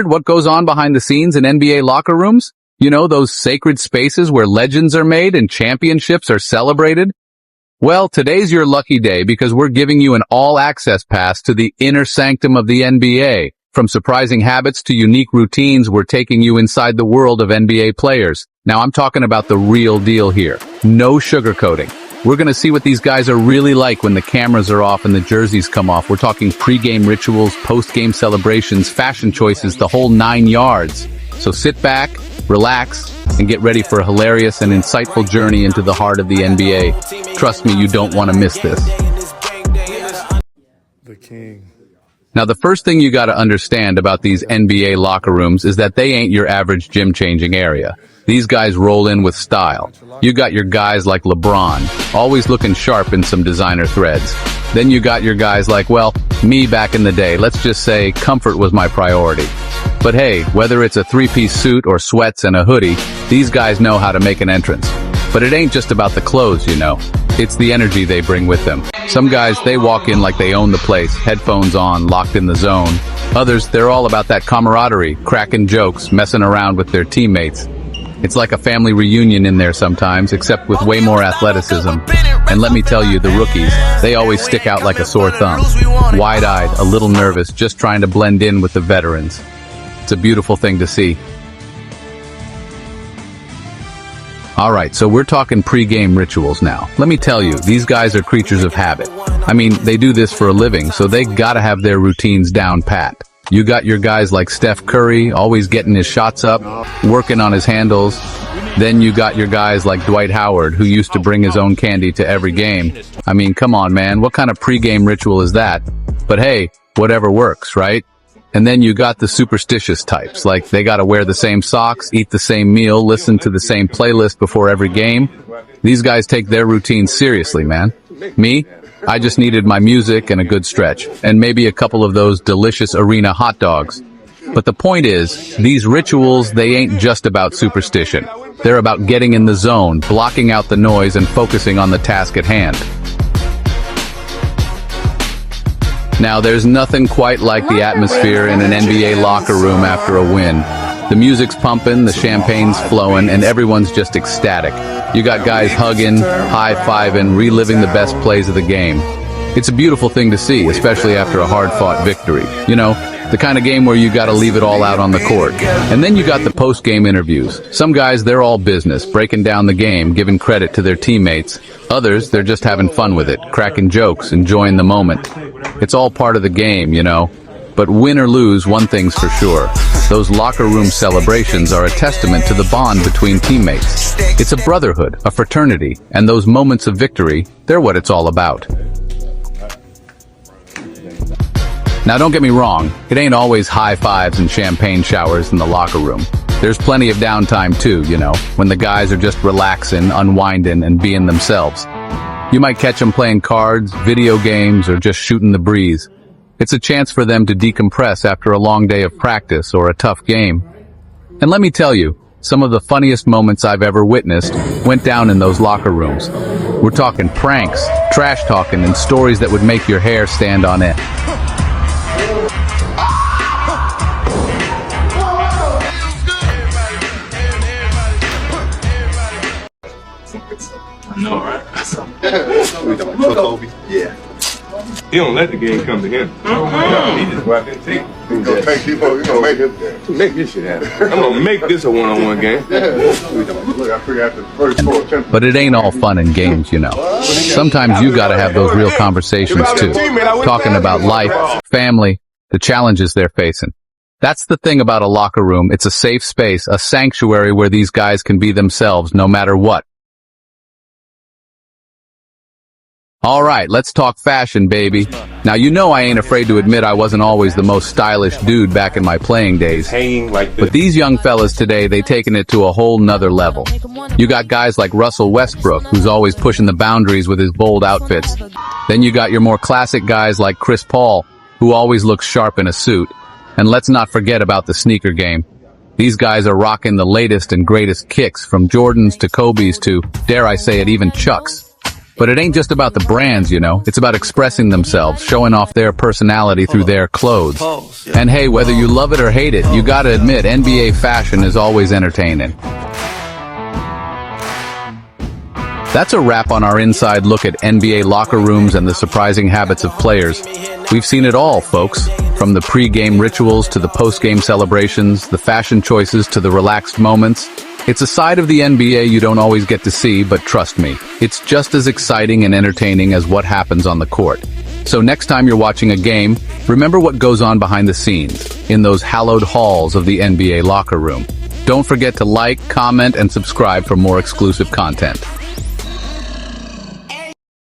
What goes on behind the scenes in NBA locker rooms? You know, those sacred spaces where legends are made and championships are celebrated? Well, today's your lucky day because we're giving you an all-access pass to the inner sanctum of the NBA. From surprising habits to unique routines, we're taking you inside the world of NBA players. Now, I'm talking about the real deal here. No sugarcoating. We're going to see what these guys are really like when the cameras are off and the jerseys come off. We're talking pre-game rituals, post-game celebrations, fashion choices, the whole 9 yards. So sit back, relax, and get ready for a hilarious and insightful journey into the heart of the NBA. Trust me, you don't want to miss this. The king. Now, the first thing you got to understand about these NBA locker rooms is that they ain't your average gym-changing area. These guys roll in with style. You got your guys like LeBron, always looking sharp in some designer threads. Then you got your guys like, well, me back in the day. Let's just say comfort was my priority. But hey, whether it's a three-piece suit or sweats and a hoodie, these guys know how to make an entrance. But it ain't just about the clothes, you know. It's the energy they bring with them. Some guys, they walk in like they own the place, headphones on, locked in the zone. Others, they're all about that camaraderie, cracking jokes, messing around with their teammates. It's like a family reunion in there sometimes, except with way more athleticism. And let me tell you, the rookies, they always stick out like a sore thumb. Wide-eyed, a little nervous, just trying to blend in with the veterans. It's a beautiful thing to see. Alright, so we're talking pre-game rituals now. Let me tell you, these guys are creatures of habit. I mean, they do this for a living, so they gotta have their routines down pat. You got your guys like Steph Curry, always getting his shots up, working on his handles. Then you got your guys like Dwight Howard, who used to bring his own candy to every game. I mean, come on, man, what kind of pre-game ritual is that? But hey, whatever works, right? And then you got the superstitious types, like they gotta wear the same socks, eat the same meal, listen to the same playlist before every game. These guys take their routine seriously, man. Me? I just needed my music and a good stretch, and maybe a couple of those delicious arena hot dogs. But the point is, these rituals, they ain't just about superstition. They're about getting in the zone, blocking out the noise, and focusing on the task at hand. Now, there's nothing quite like the atmosphere in an NBA locker room after a win. The music's pumping, the champagne's flowing, and everyone's just ecstatic. You got guys hugging, high-fiving, reliving the best plays of the game. It's a beautiful thing to see, especially after a hard-fought victory. You know, the kind of game where you gotta leave it all out on the court. And then you got the post-game interviews. Some guys, they're all business, breaking down the game, giving credit to their teammates. Others, they're just having fun with it, cracking jokes, enjoying the moment. It's all part of the game, you know. But win or lose, one thing's for sure. Those locker room celebrations are a testament to the bond between teammates. It's a brotherhood, a fraternity, and those moments of victory, they're what it's all about. Now don't get me wrong, it ain't always high fives and champagne showers in the locker room. There's plenty of downtime too, you know, when the guys are just relaxing, unwinding, and being themselves. You might catch them playing cards, video games, or just shooting the breeze. It's a chance for them to decompress after a long day of practice or a tough game. And let me tell you, some of the funniest moments I've ever witnessed went down in those locker rooms. We're talking pranks, trash talking, and stories that would make your hair stand on end. I know, right? Yeah. He don't let the game come to him. He just go out there and take it. He's gonna take you, you're gonna make it. Make this shit happen. I'm gonna make this a one-on-one game. Look, I figured after the first 4 attempts. But it ain't all fun and games, you know. Sometimes you gotta have those real conversations too. Talking about life, family, the challenges they're facing. That's the thing about a locker room. It's a safe space, a sanctuary where these guys can be themselves no matter what. Alright, let's talk fashion, baby. Now, you know I ain't afraid to admit I wasn't always the most stylish dude back in my playing days. But these young fellas today, they taken it to a whole nother level. You got guys like Russell Westbrook, who's always pushing the boundaries with his bold outfits. Then you got your more classic guys like Chris Paul, who always looks sharp in a suit. And let's not forget about the sneaker game. These guys are rocking the latest and greatest kicks, from Jordans to Kobe's to, dare I say it, even Chucks. But it ain't just about the brands, you know. It's about expressing themselves, showing off their personality through their clothes. And hey, whether you love it or hate it, you gotta admit, NBA fashion is always entertaining. That's a wrap on our inside look at NBA locker rooms and the surprising habits of players. We've seen it all, folks. From the pre-game rituals to the post-game celebrations, the fashion choices to the relaxed moments. It's a side of the NBA you don't always get to see, but trust me, it's just as exciting and entertaining as what happens on the court. So next time you're watching a game, remember what goes on behind the scenes, in those hallowed halls of the NBA locker room. Don't forget to like, comment, and subscribe for more exclusive content.